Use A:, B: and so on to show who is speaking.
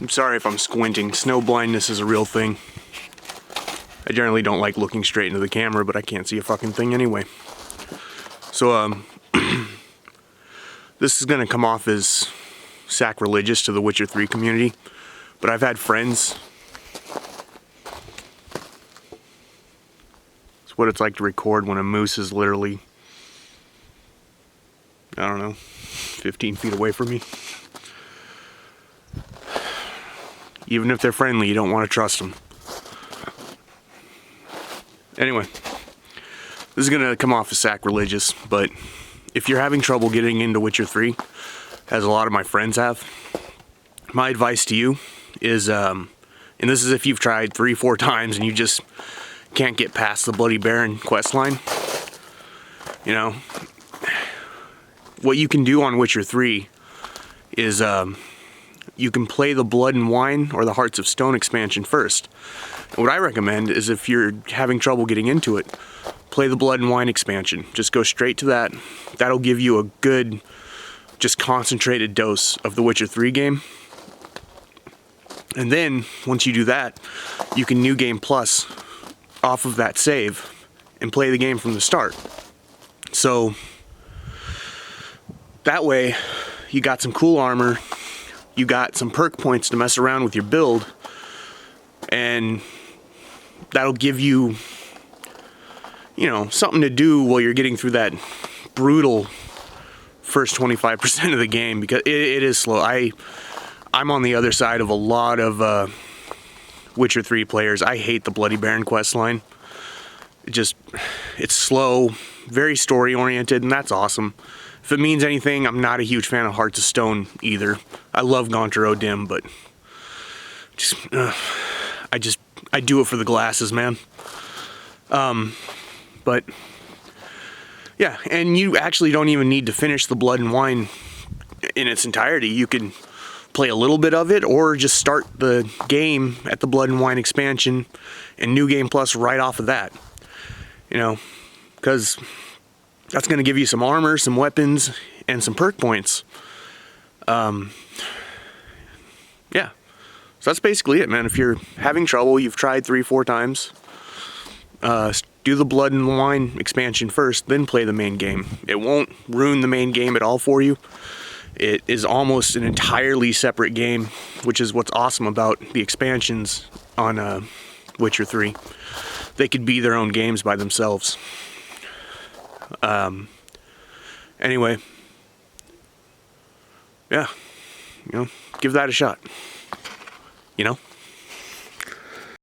A: I'm sorry if I'm squinting. Snow blindness is a real thing. I generally don't like looking straight into the camera, but I can't see a fucking thing anyway. So, this is gonna come off as sacrilegious to the Witcher 3 community, but I've had friends. It's what it's like to record when a moose is literally, I don't know, 15 feet away from me. Even if they're friendly, you don't want to trust them. Anyway, this is gonna come off as sacrilegious, but if you're having trouble getting into Witcher 3, as a lot of my friends have, my advice to you is, and this is if you've tried 3-4 times and you just can't get past the Bloody Baron questline, you know, what you can do on Witcher 3 is you can play the Blood and Wine or the Hearts of Stone expansion first. And what I recommend is if you're having trouble getting into it, play the Blood and Wine expansion. Just go straight to that. That'll give you a good, just concentrated dose of the Witcher 3 game. And then, once you do that, you can New Game Plus off of that save and play the game from the start. So, that way, you got some cool armor, you got some perk points to mess around with your build, and that'll give you, you know, something to do while you're getting through that brutal first 25% of the game, because it is slow. I'm on the other side of a lot of Witcher 3 players. I hate the Bloody Baron questline. It's slow, very story oriented, and that's awesome. If it means anything, I'm not a huge fan of Hearts of Stone either. I love Gaunter O'Dim, but I do it for the glasses, man. But yeah, and you actually don't even need to finish the Blood and Wine in its entirety. You can play a little bit of it, or just start the game at the Blood and Wine expansion and New Game Plus right off of that. You know, because that's going to give you some armor, some weapons, and some perk points. Yeah. So that's basically it, man. If you're having trouble, you've tried 3-4 times, do the Blood and Wine expansion first, then play the main game. It won't ruin the main game at all for you. It is almost an entirely separate game, which is what's awesome about the expansions on Witcher 3. They could be their own games by themselves. Anyway, yeah, you know, give that a shot, you know?